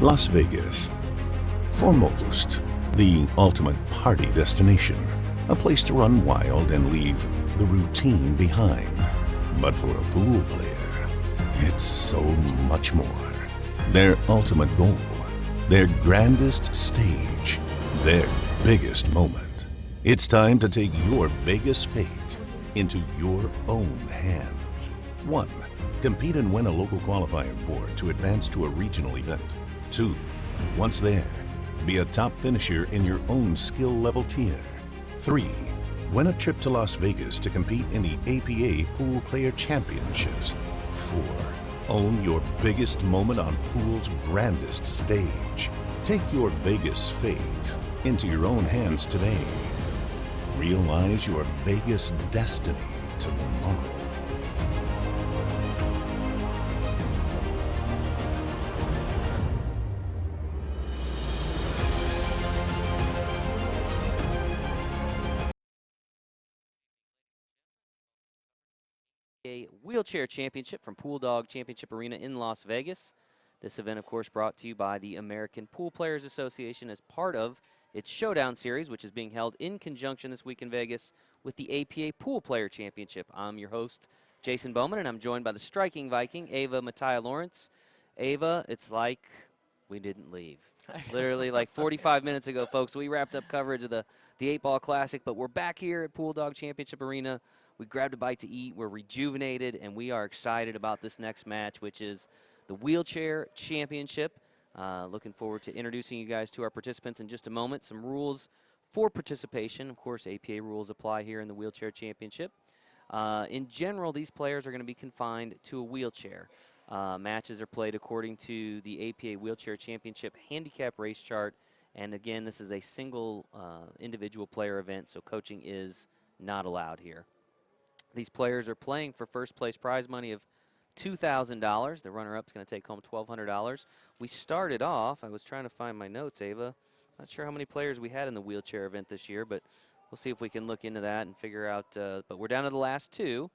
Las Vegas. For most, the ultimate party destination. A place to run wild and leave the routine behind. But for a pool player, it's so much more. Their ultimate goal, their grandest stage, their biggest moment. It's time to take your Vegas fate into your own hands. 1. Compete and win a local qualifier board to advance to a regional event. 2. Once there, be a top finisher in your own skill level tier. 3. Win a trip to Las Vegas to compete in the APA Pool Player Championships. 4. Own your biggest moment on pool's grandest stage. Take your Vegas fate into your own hands today. Realize your Vegas destiny tomorrow. A wheelchair championship from Pool Dog Championship Arena in Las Vegas. This event, of course, brought to you by the American Pool Players Association as part of its Showdown Series, which is being held in conjunction this week in Vegas with the APA Pool Player Championship. I'm your host, Jason Bowman, and I'm joined by the striking Viking, Ava Mattia-Lawrence. Ava, it's like we didn't leave. Literally like 45 minutes ago, folks, we wrapped up coverage of the 8-Ball Classic, but we're back here at Pool Dog Championship Arena. We grabbed a bite to eat, we're rejuvenated, and we are excited about this next match, which is the Wheelchair Championship. Looking forward to introducing you guys to our participants in just a moment. Some rules for participation. Of course, APA rules apply here in the Wheelchair Championship. In general, these players are going to be confined to a wheelchair. Matches are played according to the APA Wheelchair Championship handicap race chart. And again, this is a single individual player event, so coaching is not allowed here. These players are playing for first place prize money of $2,000. The runner-up is going to take home $1,200. We started off, I was trying to find my notes, Ava. Not sure how many players we had in the wheelchair event this year, but we'll see if we can look into that and figure out. But we're down to the last 2.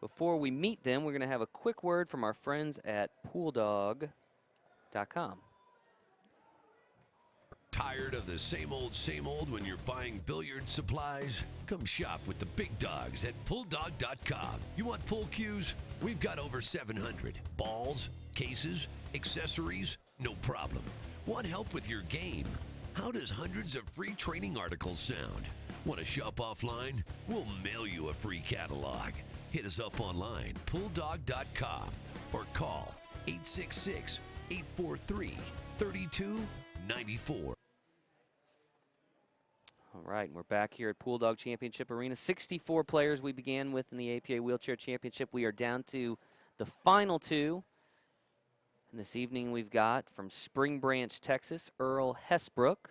Before we meet them, we're going to have a quick word from our friends at pooldog.com. Tired of the same old when you're buying billiard supplies? Come shop with the big dogs at Pooldog.com. You want pool cues? We've got over 700. Balls, cases, accessories, no problem. Want help with your game? How does hundreds of free training articles sound? Want to shop offline? We'll mail you a free catalog. Hit us up online, Pooldog.com, or call 866-843-3294. All right, we're back here at Pool Dog Championship Arena. 64 players we began with in the APA Wheelchair Championship. We are down to the final 2. And this evening we've got from Spring Branch, Texas, Earl Hessbrook.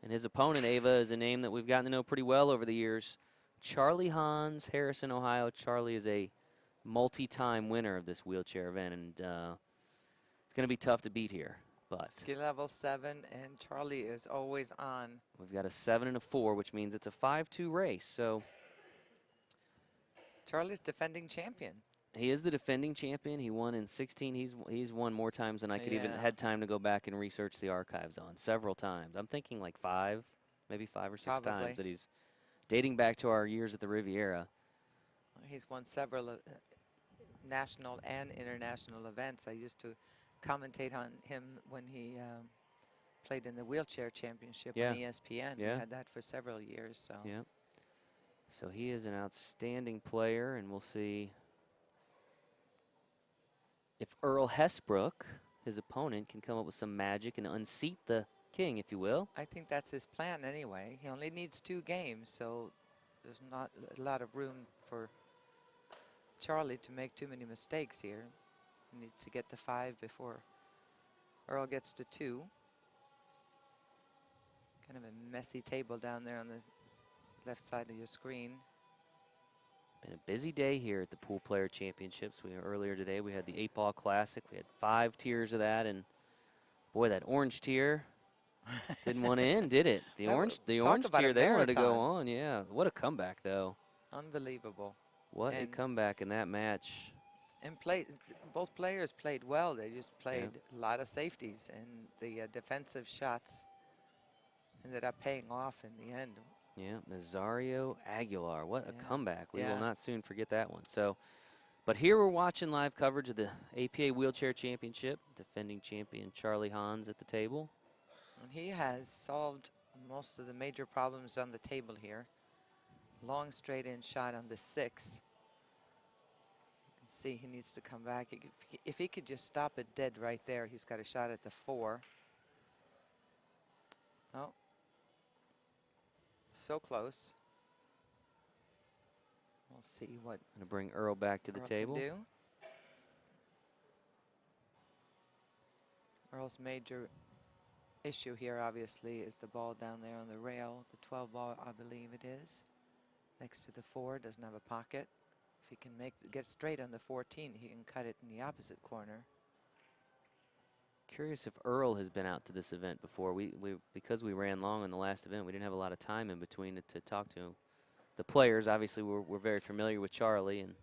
And his opponent, Ava, is a name that we've gotten to know pretty well over the years. Charlie Hans, Harrison, Ohio. Charlie is a multi-time winner of this wheelchair event, and it's going to be tough to beat here. But skill level 7, and Charlie is always on. We've got a 7 and a 4, which means it's a 5-2 race. So Charlie's defending champion. He is the defending champion. He won in 16. He's won more times than I could even had time to go back and research the archives on. Several times. I'm thinking like 5, maybe 5 or 6 times that he's dating back to our years at the Riviera. He's won several national and international events. I used to commentate on him when he played in the wheelchair championship on ESPN. We had that for several years. So. Yeah. So he is an outstanding player, and we'll see if Earl Hessbrook, his opponent, can come up with some magic and unseat the king, if you will. I think that's his plan anyway. He only needs 2 games, so there's not a lot of room for Charlie to make too many mistakes here. He needs to get to 5 before Earl gets to 2. Kind of a messy table down there on the left side of your screen. Been a busy day here at the Pool Player Championships. Earlier today we had the 8-Ball Classic. We had 5 tiers of that, and boy, that orange tier didn't want to end, did it? The orange tier, they wanted to go on. Yeah, what a comeback though. Unbelievable. What a comeback in that match. And both players played well. They just played a lot of safeties, and the defensive shots ended up paying off in the end. Yeah, Nazario Aguilar. What a comeback. We will Yeah. not soon forget that one. So, but here we're watching live coverage of the APA Wheelchair Championship. Defending champion Charlie Hans at the table. And he has solved most of the major problems on the table here. Long straight in shot on the 6. You can see he needs to come back. If he could just stop it dead right there, he's got a shot at the 4. Oh. So close. We'll see what Going to bring Earl back to the Earl table. can do. Earl's major issue here, obviously, is the ball down there on the rail. The 12 ball, I believe it is. Next to the 4, doesn't have a pocket. If he can get straight on the 14, he can cut it in the opposite corner. Curious if Earl has been out to this event before. Because we ran long in the last event, we didn't have a lot of time in between to talk to the players. Obviously, we're very familiar with Charlie, and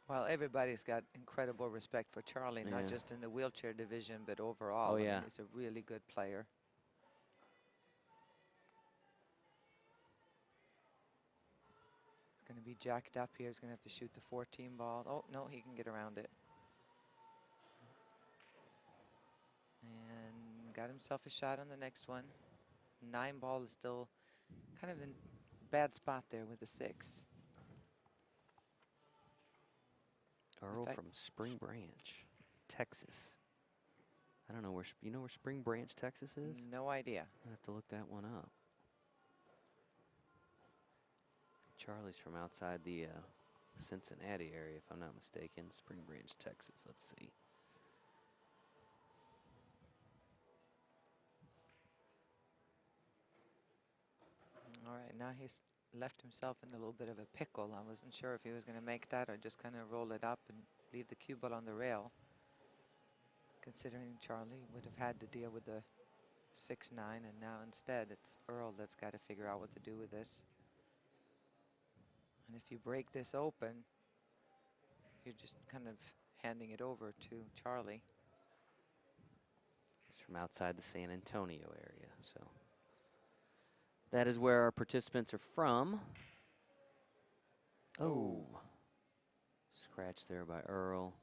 well, everybody's got incredible respect for Charlie, not just in the wheelchair division, but overall. Oh, I yeah. mean, he's a really good player. He's going to be jacked up here. He's going to have to shoot the 14 ball. Oh, no, he can get around it. And got himself a shot on the next one. 9 ball is still kind of in bad spot there with the 6. Earl from Spring Branch, Texas. I don't know where, you know where Spring Branch, Texas is? No idea. I have to look that one up. Charlie's from outside the Cincinnati area, if I'm not mistaken. Spring Branch, Texas. Let's see. All right, now he's left himself in a little bit of a pickle. I wasn't sure if he was going to make that or just kind of roll it up and leave the cue ball on the rail, considering Charlie would have had to deal with the 6-9, and now instead it's Earl that's got to figure out what to do with this. And if you break this open, you're just kind of handing it over to Charlie. He's from outside the San Antonio area, so that is where our participants are from. Oh, scratch there by Earl.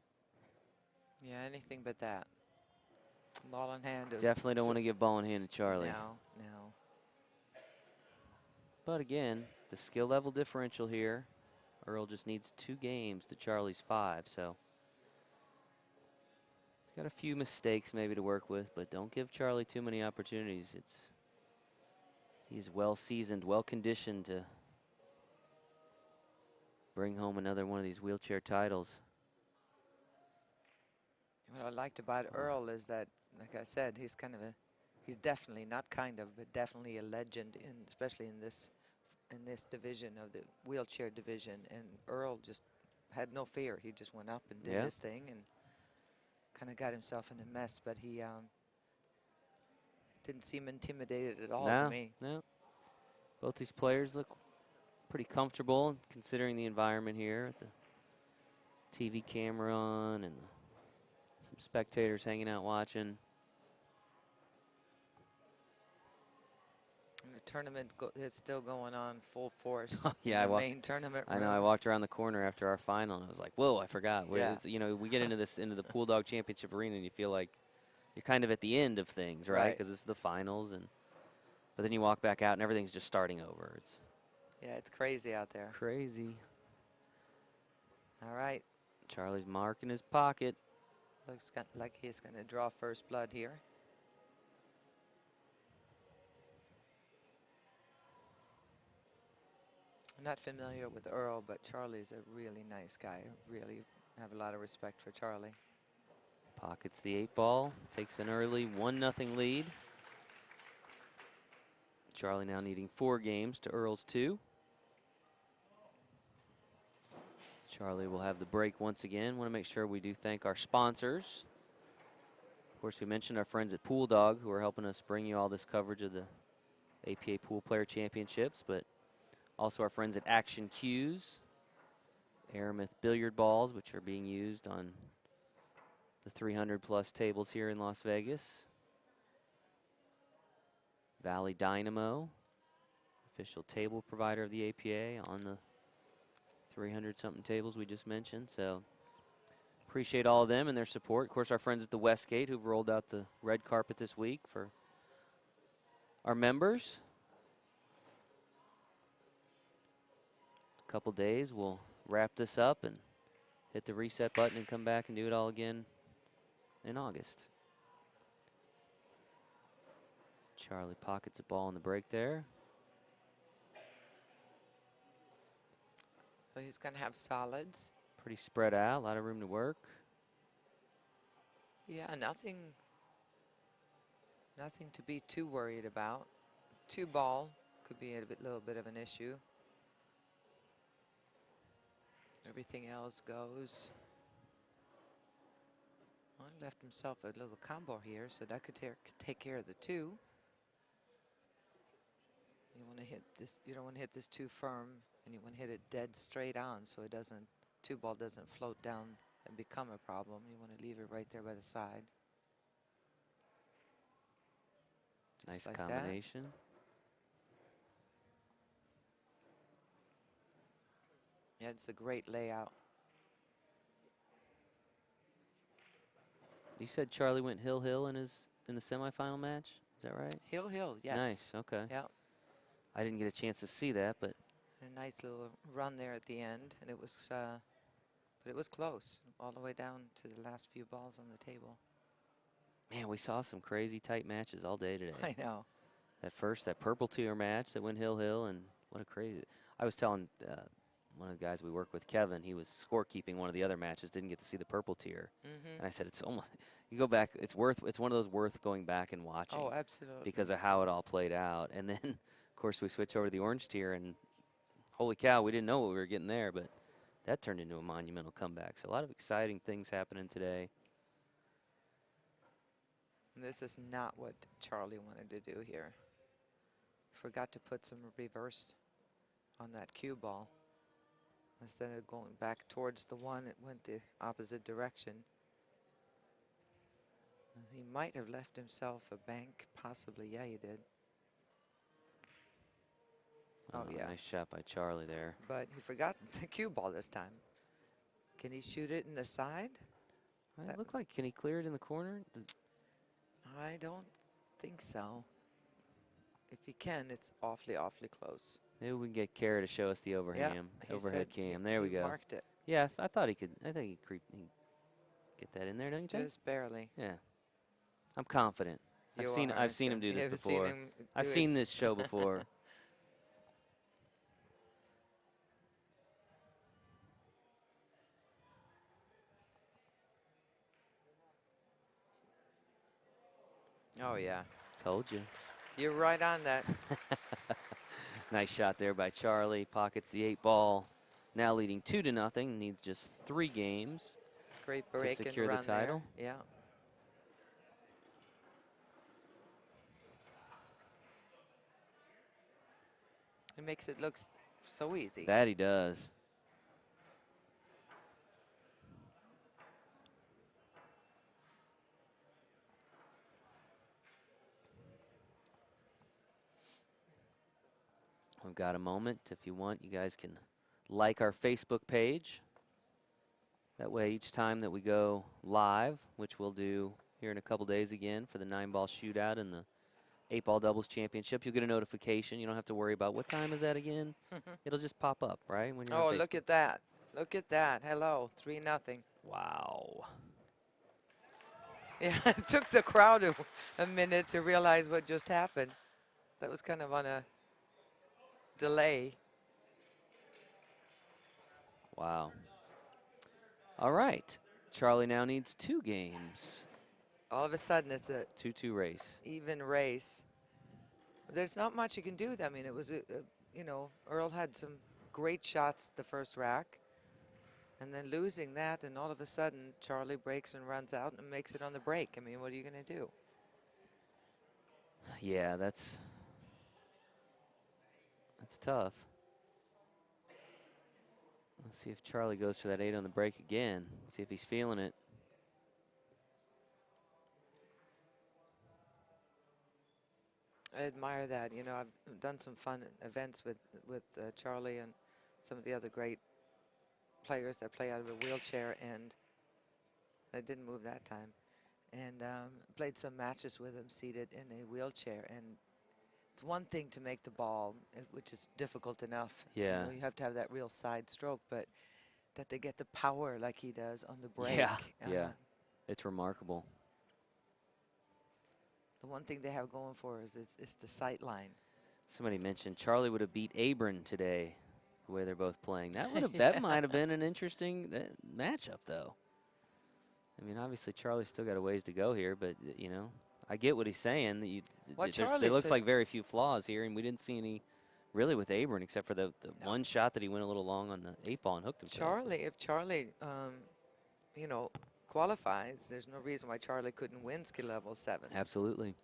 Yeah, anything but that. Ball in hand. Definitely don't want to give ball in hand to Charlie. No. But again, the skill level differential here. Earl just needs 2 games to Charlie's 5, so he's got a few mistakes maybe to work with, but don't give Charlie too many opportunities. He's well seasoned, well conditioned to bring home another one of these wheelchair titles. What I liked about Earl is that, like I said, he's definitely, not kind of, but definitely a legend, especially in this division of the wheelchair division. And Earl just had no fear. He just went up and did his thing and kind of got himself in a mess, but he didn't seem intimidated at all to me. No. Both these players look pretty comfortable considering the environment here. With the TV camera on and some spectators hanging out watching. And the tournament is still going on full force. Yeah, in the main tournament room. I know. I walked around the corner after our final and I was like, "Whoa! I forgot." Yeah. You know, we get into the Pool Dog Championship arena and you feel like you're kind of at the end of things, right? Because it's the finals, but then you walk back out and everything's just starting over. It's crazy out there. Crazy. All right. Charlie's marking his pocket. Looks like he's going to draw first blood here. I'm not familiar with Earl, but Charlie's a really nice guy. I really have a lot of respect for Charlie. Pockets the 8 ball, takes an early 1-0 lead. Charlie now needing 4 games to Earl's 2. Charlie will have the break once again. Want to make sure we do thank our sponsors. Of course, we mentioned our friends at Pool Dog who are helping us bring you all this coverage of the APA Pool Player Championships, but also our friends at Action Cues, Aramith billiard balls, which are being used on the 300+ tables here in Las Vegas. Valley Dynamo, official table provider of the APA on the 300-something tables we just mentioned. So appreciate all of them and their support. Of course, our friends at the Westgate who've rolled out the red carpet this week for our members. A couple days, we'll wrap this up and hit the reset button and come back and do it all again in August. Charlie pockets a ball in the break there. So he's going to have solids. Pretty spread out, a lot of room to work. Yeah, nothing to be too worried about. 2-ball could be a little bit of an issue. Everything else goes. Well, he left himself a little combo here, so that could take care of the 2. You want to hit this. You don't want to hit this too firm, and you want to hit it dead straight on, so it doesn't. 2-ball doesn't float down and become a problem. You want to leave it right there by the side. Nice like combination. Yeah, it's a great layout. You said Charlie went hill in the semifinal match. Is that right? Hill, yes. Nice. Okay. Yeah. I didn't get a chance to see that, but A nice little run there at the end, and it was, but it was close all the way down to the last few balls on the table. man, we saw some crazy tight matches all day today. I know. That purple tier match that went hill, and what a crazy. I was telling one of the guys we work with, Kevin, he was scorekeeping one of the other matches, didn't get to see the purple tier. And I said, it's almost, you go back, it's one of those worth going back and watching. Oh, absolutely. Because of how it all played out. And then, of course, we switch over to the orange tier, and holy cow, we didn't know what we were getting there, but that turned into a monumental comeback. So a lot of exciting things happening today. This is not what Charlie wanted to do here. Forgot to put some reverse on that cue ball. Instead of going back towards the one, it went the opposite direction. And he might have left himself a bank, possibly. Yeah, he did. Oh, yeah. Nice shot by Charlie there. But he forgot the cue ball this time. Can he shoot it in the side? It looked like, can he clear it in the corner? I don't think so. If he can, it's awfully, awfully close. Maybe we can get Kara to show us the overhead cam. There we go. Marked it. Yeah, I thought he could. I think he'd get that in there, don't you think? Just barely. Yeah. I'm confident. I've seen him do this before. I've seen this show before. Oh, yeah. Told you. You're right on that. Nice shot there by Charlie. Pockets the 8-ball. Now leading 2-0. Needs just 3 games. Great break to secure and run the title. There. Yeah. It makes it look so easy. That he does. We've got a moment. If you want, you guys can like our Facebook page. That way, each time that we go live, which we'll do here in a couple days again for the 9-ball shootout and the 8-ball doubles championship, you'll get a notification. You don't have to worry about what time is that again. It'll just pop up, right? When you're on look at that. Look at that. Hello, 3-0. Wow. Yeah, it took the crowd a minute to realize what just happened. That was kind of on a delay. Wow. All right. Charlie now needs 2 games. All of a sudden, it's a 2-2 race. even race. There's not much you can do. I mean, it was, you know, Earl had some great shots the first rack. And then losing that, and all of a sudden, Charlie breaks and runs out and makes it on the break. I mean, what are you going to do? Yeah, that's tough. See if Charlie goes for that 8 on the break again. See if he's feeling it. I admire that. You know, I've done some fun events with Charlie and some of the other great players that play out of a wheelchair, and I didn't move that time. And played some matches with him seated in a wheelchair. And it's one thing to make the ball, which is difficult enough. Yeah. You know, you have to have that real side stroke, but that they get the power like he does on the break. Yeah, yeah. It's remarkable. The one thing they have going for us is the sight line. Somebody mentioned Charlie would have beat Abram today, the way they're both playing. That would have that might have been an interesting matchup, though. I mean, obviously Charlie's still got a ways to go here, but you know, I get what he's saying. There looks like very few flaws here, and we didn't see any really with Abram except for the one shot that he went a little long on the 8-ball and hooked himself. If Charlie, you know, qualifies, there's no reason why Charlie couldn't win skill level 7. Absolutely.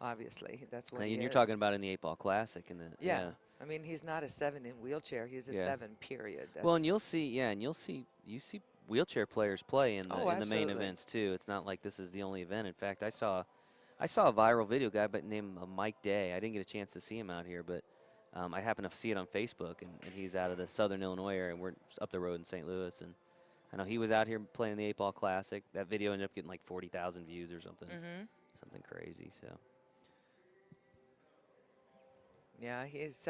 Obviously, that's what And he you're is. talking about in the 8-ball classic, Yeah. I mean, he's not a 7 in wheelchair. He's a 7 period. Well, and you'll see, you see wheelchair players play in the main events too. It's not like this is the only event. In fact, I saw a viral video guy named Mike Day. I didn't get a chance to see him out here, but I happened to see it on Facebook, and he's out of the Southern Illinois area, and we're up the road in St. Louis. And I know he was out here playing in the 8-ball classic. That video ended up getting like 40,000 views or something, something crazy. So. Yeah, he's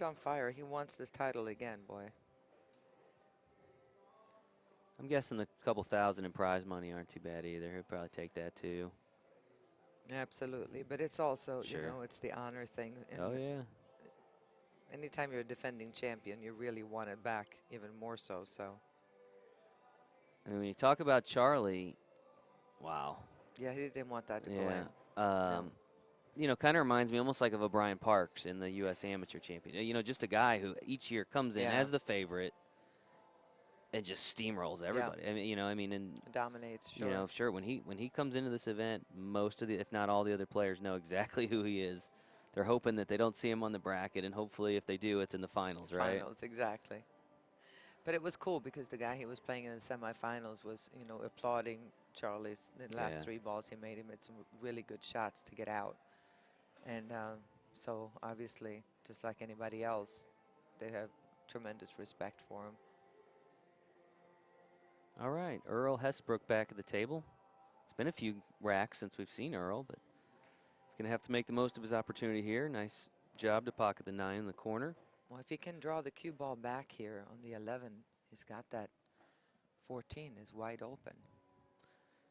on fire. He wants this title again, boy. I'm guessing the couple thousand in prize money aren't too bad either. He'll probably take that too. Absolutely, but it's also, Sure. you know, it's the honor thing. And Oh yeah. anytime you're a defending champion, you really want it back even more so. So. I mean, when you talk about Charlie, wow. Yeah, he didn't want that to go in. Yeah. You know, kind of reminds me almost like of a Brian Parks in the U.S. Amateur Champion. You know, just a guy who each year comes in as the favorite and just steamrolls everybody. Yeah. I mean, and dominates. Sure. You know, sure. When he comes into this event, most of the, if not all the other players know exactly who he is. They're hoping that they don't see him on the bracket, and hopefully, if they do, it's in the finals, right? Finals, exactly. But it was cool because the guy he was playing in the semifinals was, you know, applauding Charlie's the last 3 balls he made. He made some really good shots to get out. And so, obviously, just like anybody else, they have tremendous respect for him. All right, Earl Hessbrook back at the table. It's been a few racks since we've seen Earl, but he's going to have to make the most of his opportunity here. Nice job to pocket the 9 in the corner. Well, if he can draw the cue ball back here on the 11, he's got that 14 is wide open.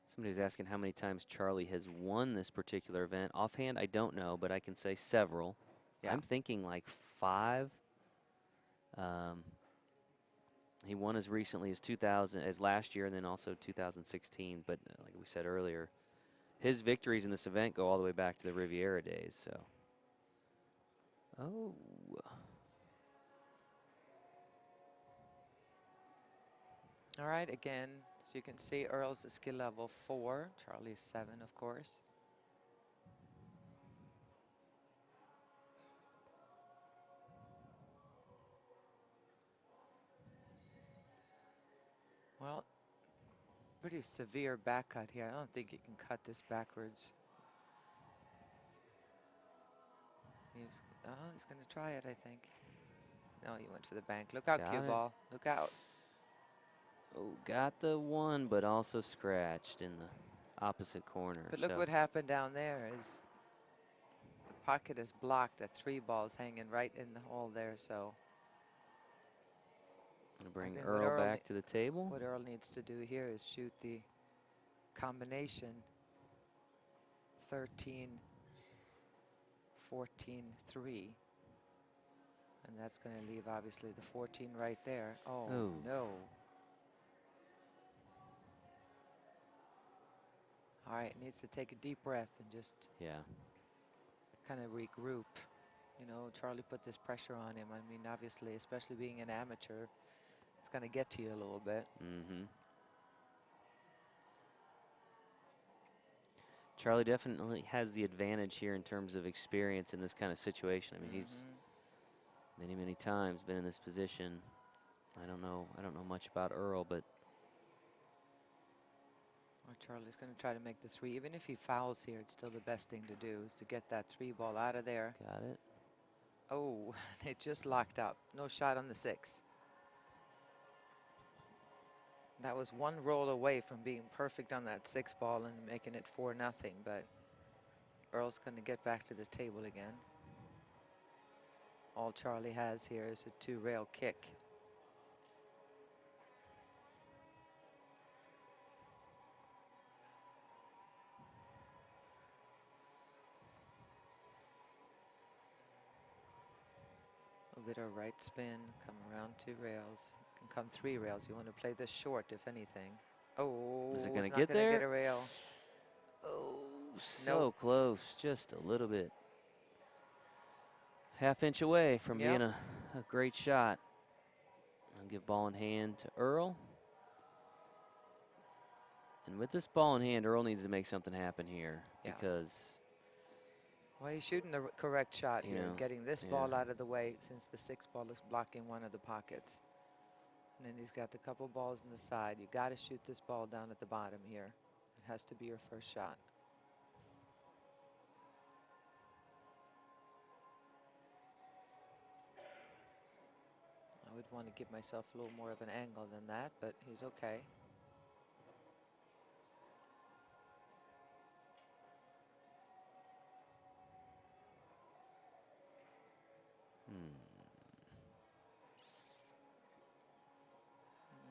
Somebody's asking how many times Charlie has won this particular event. Offhand, I don't know, but I can say several. Yeah. I'm thinking like 5. He won as recently as last year, and then also 2016. But like we said earlier, his victories in this event go all the way back to the Riviera days. So, all right, again, so you can see Earl's a skill level 4. Charlie's 7, of course. Well, pretty severe back cut here. I don't think you can cut this backwards. He's going to try it, I think. No, he went for the bank. Look out, cue ball. Look out. Oh, got the 1, but also scratched in the opposite corner. But look what happened down there is the pocket is blocked at 3 balls hanging right in the hole there, so. Gonna bring Earl back to the table. What Earl needs to do here is shoot the combination 13, 14, 3. And that's going to leave, obviously, the 14 right there. Oh, no. All right, needs to take a deep breath and just kind of regroup. You know, Charlie put this pressure on him. I mean, obviously, especially being an amateur, it's going to get to you a little bit. Charlie definitely has the advantage here in terms of experience in this kind of situation. I mean, he's many times been in this position. I don't know much about Earl, but Or Charlie's going to try to make the 3. Even if he fouls here, it's still the best thing to do is to get that 3 ball out of there. got it. Oh, it just locked up. No shot on the 6. That was one roll away from being perfect on that 6 ball and making it 4-0, but Earl's going to get back to the table again. All Charlie has here is a 2-rail kick. A bit of right spin, come around 2 rails, can come 3 rails. You want to play this short, if anything. Oh, Is it it's going to not get gonna there? Get a rail. Oh, so close, just a little bit. Half-inch away from being a great shot. I'll give ball in hand to Earl. And with this ball in hand, Earl needs to make something happen here because. Well, he's shooting the correct shot here, getting this ball out of the way since the 6 ball is blocking one of the pockets. And then he's got the couple balls on the side. You got to shoot this ball down at the bottom here. It has to be your first shot. I would want to give myself a little more of an angle than that, but he's okay.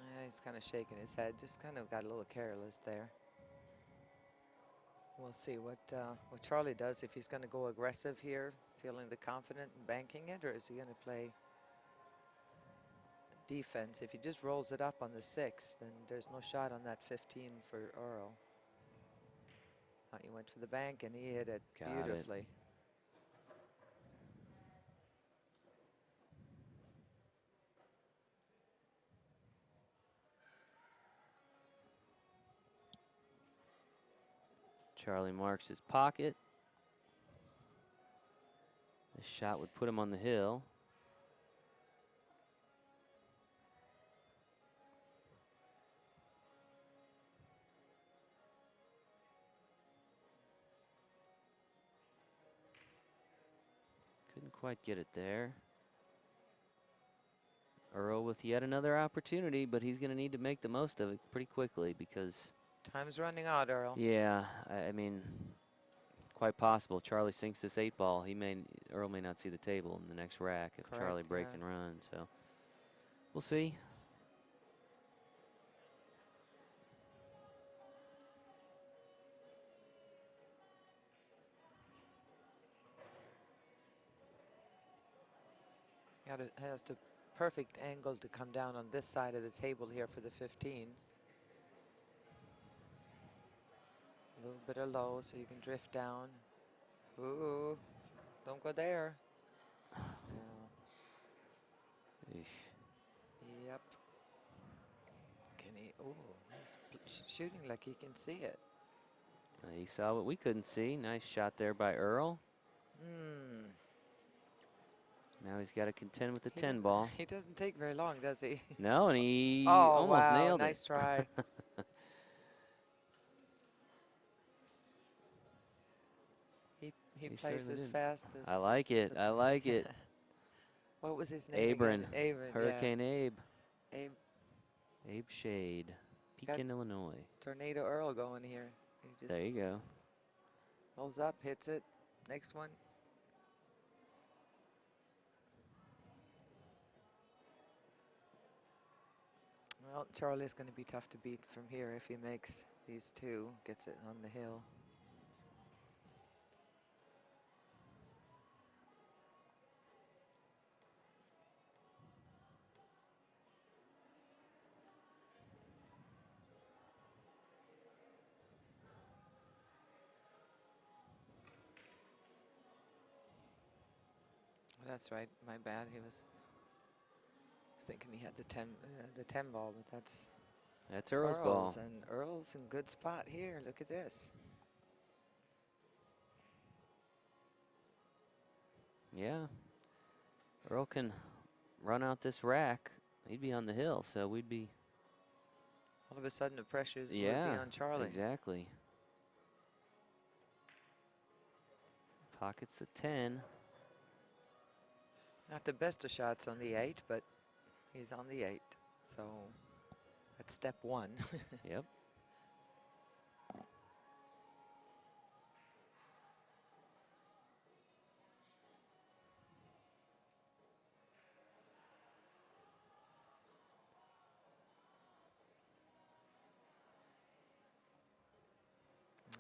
Yeah, he's kind of shaking his head, just kind of got a little careless there. We'll see what Charlie does, if he's going to go aggressive here, feeling the confident and banking it, or is he going to play defense? If he just rolls it up on the 6, then there's no shot on that 15 for Earl. He went for the bank and he hit it beautifully. Charlie marks his pocket. This shot would put him on the hill. Couldn't quite get it there. Earl with yet another opportunity, but he's going to need to make the most of it pretty quickly because time's running out, Earl. Yeah, I mean, quite possible. Charlie sinks this 8 ball. Earl may not see the table in the next rack if Charlie break and run. So we'll see. Has the perfect angle to come down on this side of the table here for the 15. A little bit of low so you can drift down. Ooh, don't go there. Yep. Can he? Oh, he's shooting like he can see it. He saw what we couldn't see. Nice shot there by Earl. Now he's got to contend with the 10 ball. He doesn't take very long, does he? No, and he almost nailed it. Nice try. He plays as fast as. I like it. I like it. What was his name? Abron. Abron. Hurricane Abe. Abe Shade. Pekin, Illinois. Tornado Earl going here. He just there you go. rolls up, hits it. Next one. Well, Charlie's going to be tough to beat from here if he makes these 2, gets it on the hill. That's right, my bad. He was thinking he had the 10 ball, but that's Earl's ball. And Earl's in good spot here. Look at this. Yeah. Earl can run out this rack. He'd be on the hill, so we'd be. All of a sudden, the pressures would be Yeah, on Charlie. exactly. Pockets the 10. Not the best of shots on the 8, but he's on the 8. So that's step 1. Yep.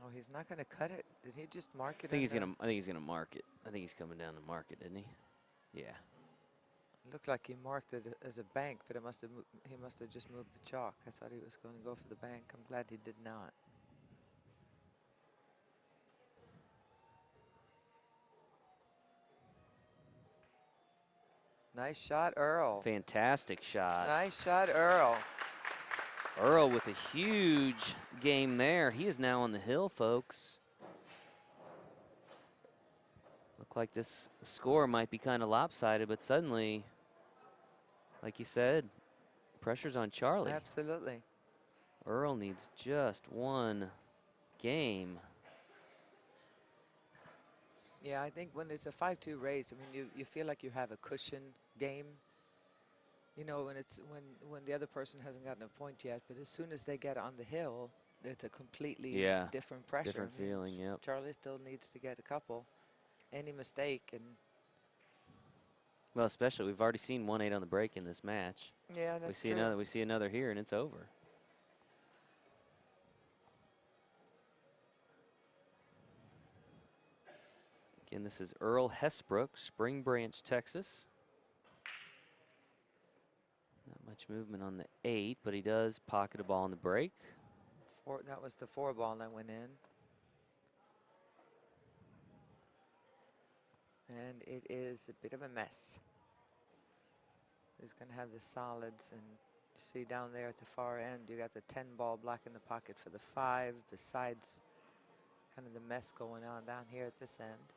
Oh, he's not going to cut it. Did he just mark it? I think he's gonna mark it. I think he's coming down to mark it, isn't he? Yeah. Looked like he marked it as a bank, but he must have just moved the chalk. I thought he was going to go for the bank. I'm glad he did not. Nice shot, Earl. Fantastic shot. Nice shot, Earl. Earl with a huge game there. He is now on the hill, folks. Look like this score might be kind of lopsided, but suddenly, like you said, pressure's on Charlie. Absolutely. Earl needs just one game. Yeah, I think when it's a 5-2 race, I mean, you feel like you have a cushion game. You know, when the other person hasn't gotten a point yet, but as soon as they get on the hill, it's a completely different pressure. Different feeling, yep. Charlie still needs to get a couple. Any mistake and. Well, especially we've already seen 1-8 on the break in this match. Yeah, that's true. We see another here, and it's over. Again, this is Earl Hessbrook, Spring Branch, Texas. Not much movement on the 8, but he does pocket a ball on the break. That was the 4 ball that went in. And it is a bit of a mess. He's going to have the solids, and you see down there at the far end, you got the 10 ball black in the pocket for the 5, besides kind of the mess going on down here at this end.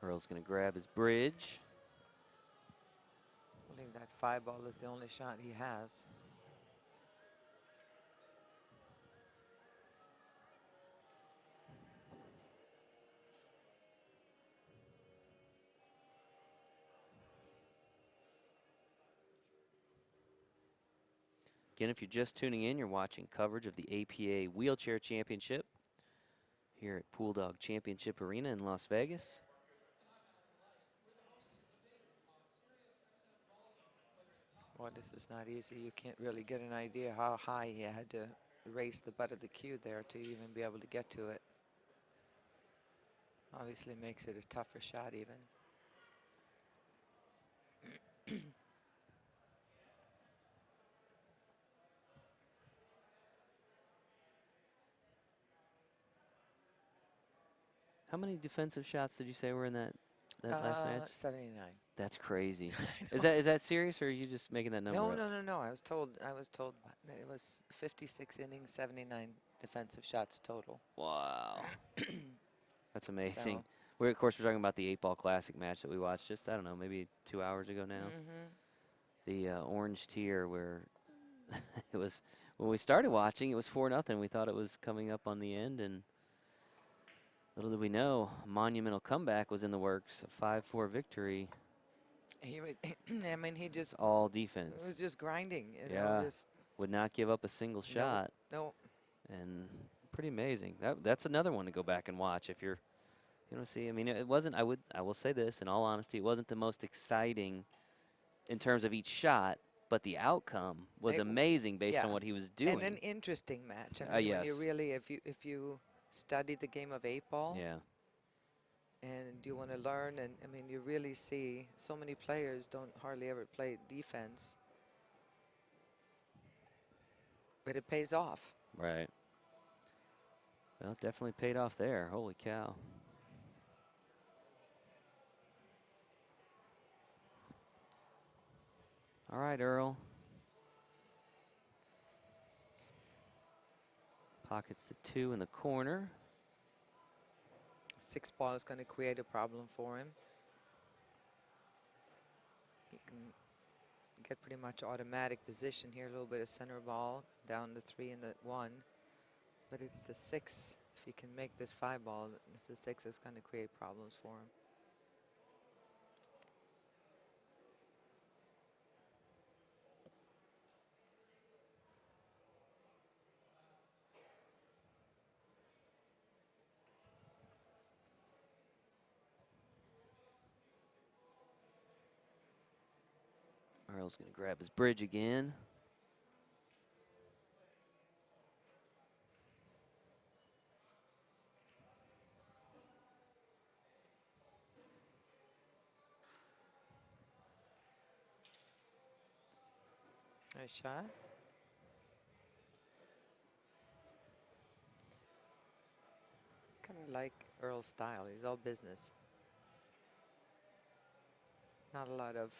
Earl's going to grab his bridge. I believe that 5 ball is the only shot he has. Again, if you're just tuning in, you're watching coverage of the APA Wheelchair Championship here at Pool Dog Championship Arena in Las Vegas. Boy, this is not easy. You can't really get an idea how high he had to raise the butt of the cue there to even be able to get to it. Obviously makes it a tougher shot even. How many defensive shots did you say were in that last match? 79. That's crazy. Is that serious, or are you just making that number up? No. I was told it was 56 innings, 79 defensive shots total. Wow. That's amazing. So. Of course, we're talking about the 8-ball classic match that we watched just, I don't know, maybe 2 hours ago now. The orange tier where it was, when we started watching, it was 4-0. We thought it was coming up on the end, and little did we know, a monumental comeback was in the works, a 5-4 victory. I mean, he just all defense. It was just grinding. You yeah, know, just would not give up a single shot. No. And pretty amazing. That's another one to go back and watch if you're, you know, see. I mean, it wasn't. I will say this in all honesty, it wasn't the most exciting in terms of each shot, but the outcome was amazing based on what he was doing. And an interesting match. I mean, yes. When you really, if you study the game of 8-ball. Yeah. And you want to learn, and I mean, you really see so many players don't hardly ever play defense, but it pays off. Right. Well, it definitely paid off there. Holy cow. All right, Earl. Pockets the 2 in the corner. 6 ball is going to create a problem for him. He can get pretty much automatic position here. A little bit of center ball, down the 3 and the 1. But it's the 6. If he can make this 5 ball, it's the 6 that's going to create problems for him. Earl's going to grab his bridge again. Nice shot. Kind of like Earl's style. He's all business. Not a lot of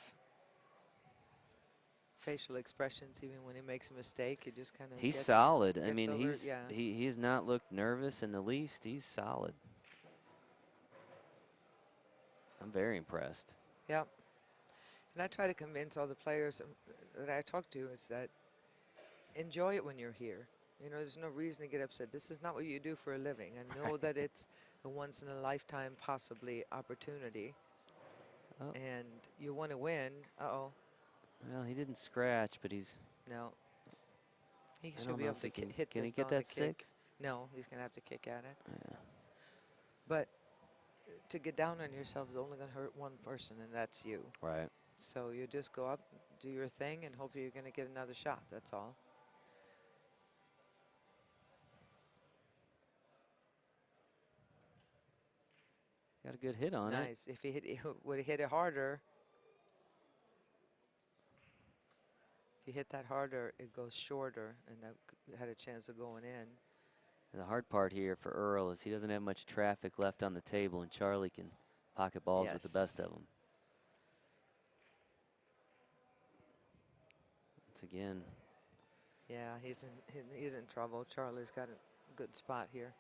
facial expressions, even when he makes a mistake. He just kind of He's solid. I gets mean, over it, he has not looked nervous in the least. He's solid. I'm very impressed. Yep. And I try to convince all the players that I talk to is that enjoy it when you're here. You know, there's no reason to get upset. This is not what you do for a living. I know that it's a once-in-a-lifetime, possibly, opportunity. Oh. And you want to win. Uh-oh. Well, he didn't scratch, but he's... No. He I should don't be know able if he to can, hit can this he get on the that kick. 6? No, he's going to have to kick at it. Yeah. But to get down on yourself is only going to hurt one person, and that's you. Right. So you just go up, do your thing, and hope you're going to get another shot. That's all. Got a good hit on it. Nice. If he would have hit it harder. If you hit that harder, it goes shorter, and that had a chance of going in. And the hard part here for Earl is he doesn't have much traffic left on the table, and Charlie can pocket balls with the best of them. Once again. Yeah, he's in trouble. Charlie's got a good spot here.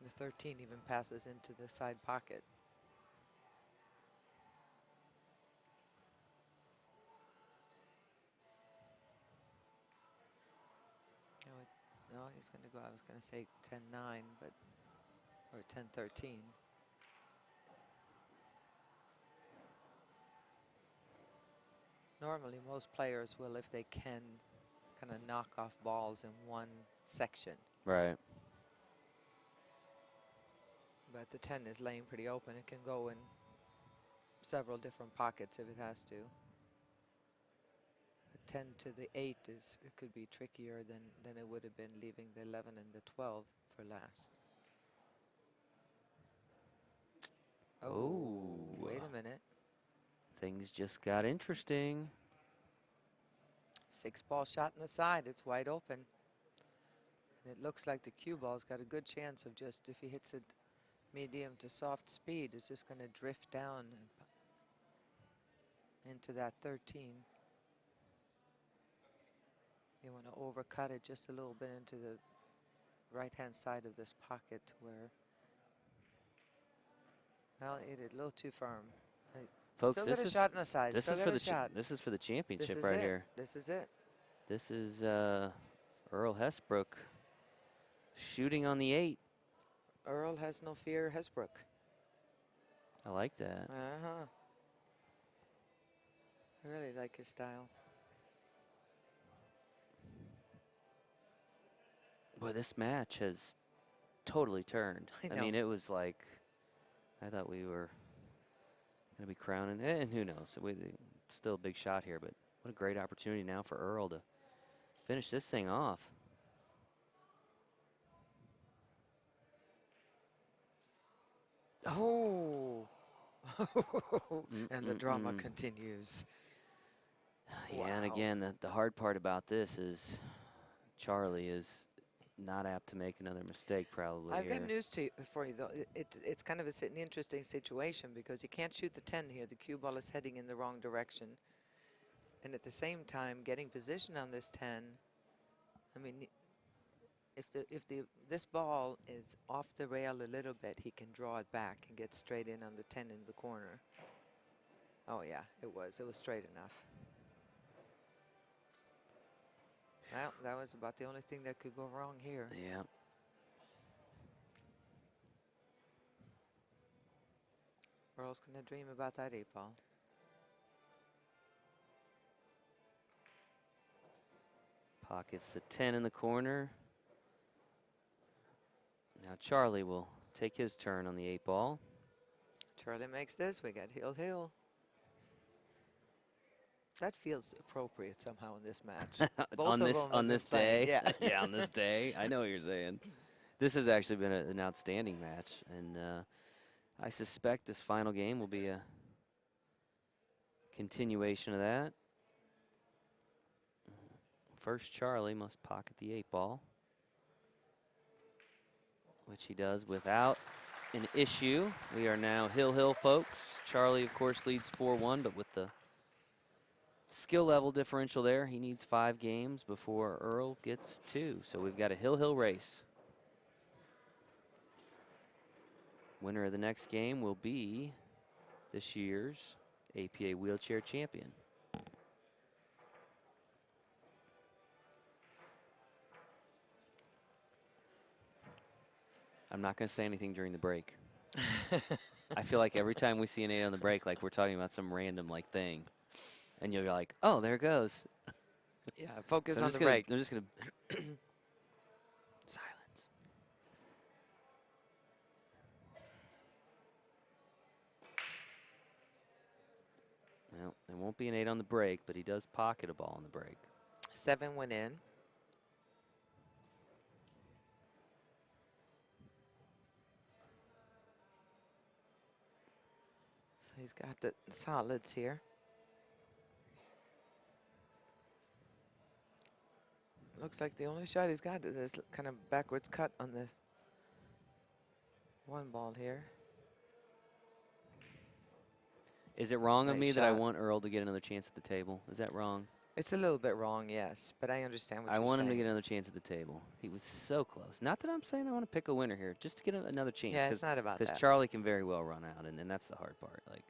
The 13 even passes into the side pocket. No, he's going to go, I was going to say 10-9, but, or 10-13. Normally, most players will, if they can, kind of knock off balls in one section. Right. But the 10 is laying pretty open. It can go in several different pockets if it has to. The 10 to the 8 is, it could be trickier than it would have been leaving the 11 and the 12 for last. Oh, wait a minute. Things just got interesting. 6 ball shot in the side. It's wide open. And it looks like the cue ball's got a good chance of just, if he hits it medium to soft speed, it's just going to drift down into that 13. You want to overcut it just a little bit into the right-hand side of this pocket where, well, it hit a little too firm. Folks, Still got a shot in the side. This Still is got for a the shot. this is for the championship This is right it. here. This is it. This is Earl Hessbrook shooting on the 8. Earl has no fear, Hessbrook. I like that. Uh-huh. I really like his style. Boy, this match has totally turned. I I know. mean, it was like, I thought we were going to be crowning, and who knows? Still a big shot here, but what a great opportunity now for Earl to finish this thing off. Oh. And the drama continues. Yeah, and Wow. again, the hard part about this is Charlie is not apt to make another mistake probably I've here. got news for you, though. It's kind of an interesting situation because you can't shoot the 10 here. The cue ball is heading in the wrong direction. And at the same time, getting position on this 10, I mean, if this ball is off the rail a little bit, he can draw it back and get straight in on the 10 in the corner. Oh, yeah, it was straight enough. Well, that was about the only thing that could go wrong here. Yeah. Earl's going to dream about that 8-ball. Pockets the 10 in the corner. Now Charlie will take his turn on the 8-ball. Charlie makes this. We got hill. That feels appropriate somehow in this match. on this day. Yeah. Yeah, on this day. I know what you're saying. This has actually been an outstanding match, and I suspect this final game will be a continuation of that. First, Charlie must pocket the 8-ball, which he does without an issue. We are now hill, folks. Charlie, of course, leads 4-1, but with the skill level differential there, he needs 5 games before Earl gets 2. So we've got a hill race. Winner of the next game will be this year's APA wheelchair champion. I'm not going to say anything during the break. I feel like every time we see an 8 on the break, like we're talking about some random like thing. And you'll be like, oh, there it goes. Yeah, focus So on the break. I'm just going to silence. Well, there won't be an 8 on the break, but he does pocket a ball on the break. 7 went in. So he's got the solids here. Looks like the only shot he's got is this kind of backwards cut on the 1 ball here. Is it wrong of Nice me that I shot. want Earl to get another chance at the table? Is that wrong? It's a little bit wrong, yes, but I understand what I you're want saying. him to get another chance at the table. He was so close. Not that I'm saying I want to pick a winner here, just to get another chance. Yeah, it's not about Because that. Charlie can very well run out, and that's the hard part. Like,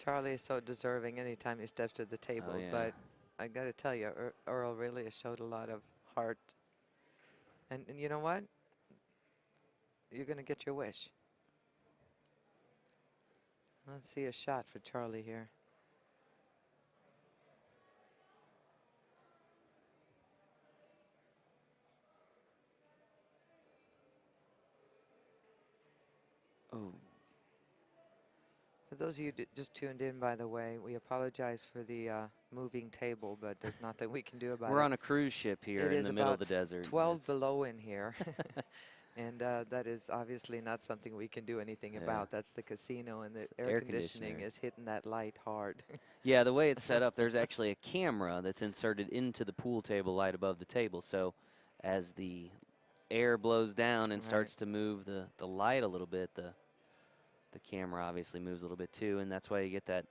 Charlie is so deserving anytime he steps to the table, yeah. but I got to tell you, Earl really has showed a lot of heart. And you know what? You're going to get your wish. Let's see a shot for Charlie here. oh, For those of you just tuned in, by the way, we apologize for the moving table, but there's nothing we can do about it. we're on a cruise ship here It in is the middle of the about desert. 12 It's- below in here. And that is obviously not something we can do anything Yeah. about. That's the casino, and the It's air air conditioning conditioner. is hitting that light hard. Yeah, the way it's set up, there's actually a camera that's inserted into the pool table light above the table. So as the air blows down and Right. starts to move the light a little bit, the camera obviously moves a little bit too, and that's why you get that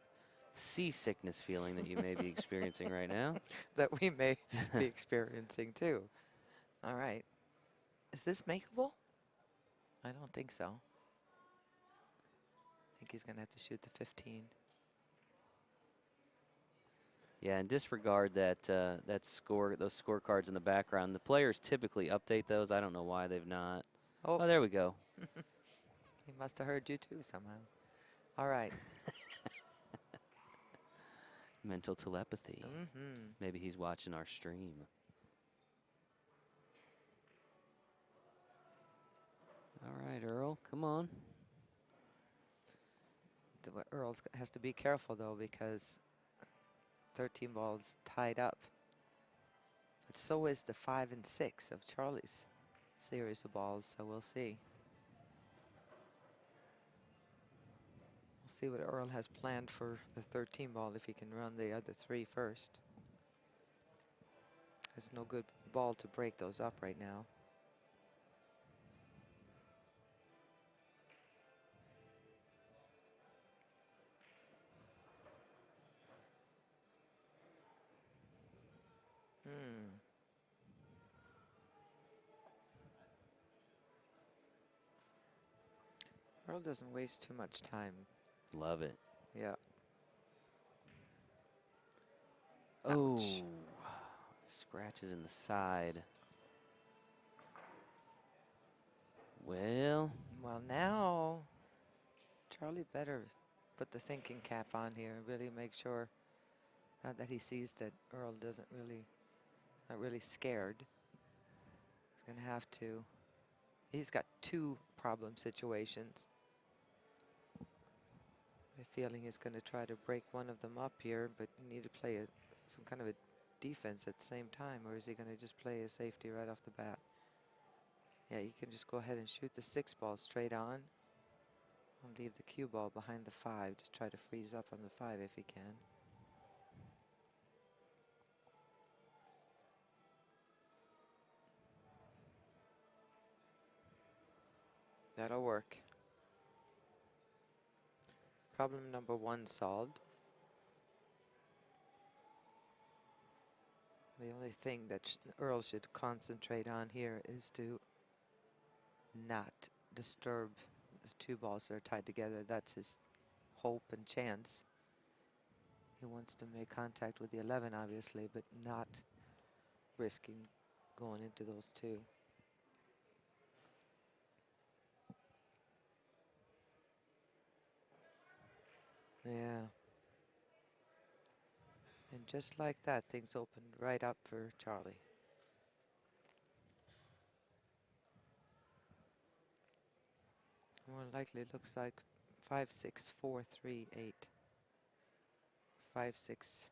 seasickness feeling that you may be experiencing right now. That we may be experiencing too. All right. Is this makeable? I don't think so. I think he's going to have to shoot the 15. Yeah, and disregard that those scorecards in the background. The players typically update those. I don't know why they've not. Oh, Oh, there we go. he must have heard you too somehow. All right. Mental telepathy. Mm-hmm. Maybe he's watching our stream. All right, Earl, come on. Earl has to be careful, though, because 13 balls tied up. But so is the 5 and 6 of Charlie's series of balls, so we'll see. We'll see what Earl has planned for the 13 ball, if he can run the other 3 first. There's no good ball to break those up right now. Earl doesn't waste too much time. Love it. Yeah. Oh, Ouch. scratches in the side. Well, Well, now Charlie better put the thinking cap on here and really make sure now that he sees that Earl not really scared. He's going to have to. He's got two problem situations. I have a feeling he's going to try to break one of them up here, but you need to play some kind of a defense at the same time, or is he going to just play a safety right off the bat? Yeah, you can just go ahead and shoot the 6 ball straight on. And leave the cue ball behind the 5. Just try to freeze up on the 5 if he can. That'll work. Problem number 1 solved. The only thing that Earl should concentrate on here is to not disturb the 2 balls that are tied together. That's his hope and chance. He wants to make contact with the 11, obviously, but not risking going into those 2. Yeah. And just like that, things opened right up for Charlie. More likely, it looks like 5, 6, 4, 3, 8. 5, 6,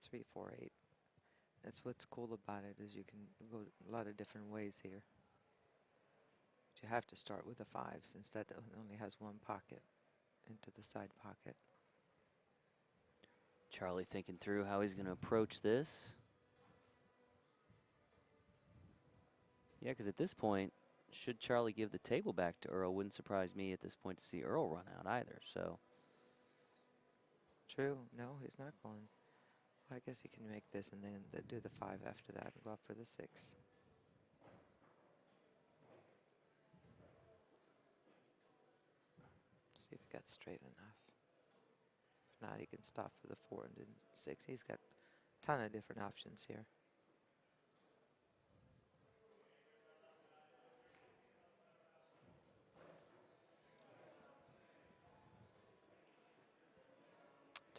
3, 4, 8. That's what's cool about it, is you can go a lot of different ways here. But you have to start with a 5 since that only has 1 pocket into the side pocket. Charlie thinking through how he's going to approach this. Yeah, because at this point, should Charlie give the table back to Earl, wouldn't surprise me at this point to see Earl run out either. So True. No, he's not going. Well, I guess he can make this and then do the 5 after that and go up for the 6. See if he got straight enough. If not, he can stop for the 4 and then 6. He's got a ton of different options here.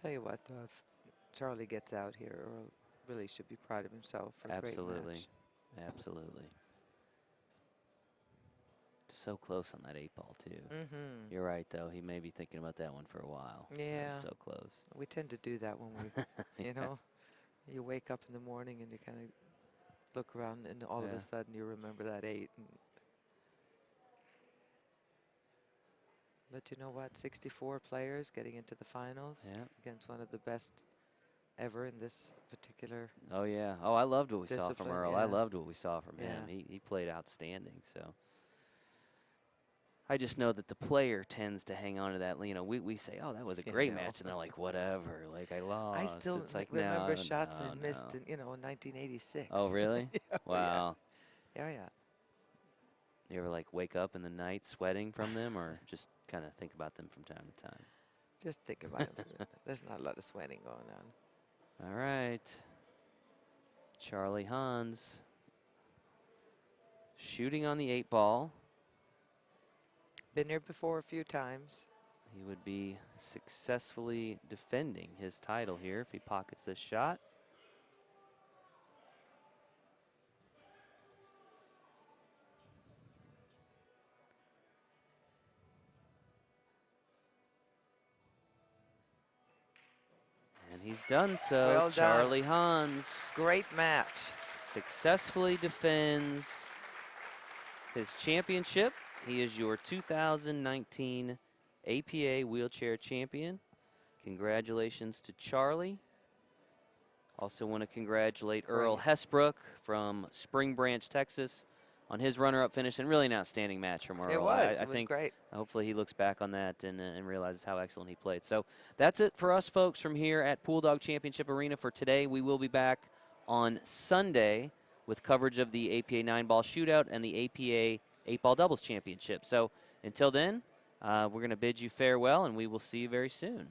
Tell you what, though, if Charlie gets out here, Earl really should be proud of himself for a great match. Absolutely. So close on that 8 ball too. Mm-hmm. You're right, though. He may be thinking about that one for a while. Yeah. It was so close. We tend to do that when we, you know, you wake up in the morning and you kind of look around and all of a sudden you remember that 8. But you know what? 64 players getting into the finals against one of the best ever in this particular. Oh, yeah. Oh, I loved what we saw from Earl. Yeah. I loved what we saw from him. Yeah. He played outstanding. So I just know that the player tends to hang on to that. You know, we say, oh, that was a great match. And they're like, whatever. Like, I lost. I still it's like, remember no, shots no, I missed in, you know, in 1986. Oh, really? Wow. Yeah. You ever like wake up in the night sweating from them, or just kind of think about them from time to time? Just think about it. There's not a lot of sweating going on. All right. Charlie Hans shooting on the 8 ball. Been here before a few times. He would be successfully defending his title here if he pockets this shot. And he's done so. Well done. Charlie Hans Great match. successfully defends his championship. He is your 2019 APA Wheelchair Champion. Congratulations to Charlie. Also want to congratulate Earl Hessbrook from Spring Branch, Texas, on his runner-up finish, and really an outstanding match from Earl. It was. I It was think great. hopefully he looks back on that and realizes how excellent he played. So that's it for us, folks, from here at Pool Dog Championship Arena for today. We will be back on Sunday with coverage of the APA 9-ball shootout and the APA 8-ball doubles championship. So until then, we're going to bid you farewell, and we will see you very soon.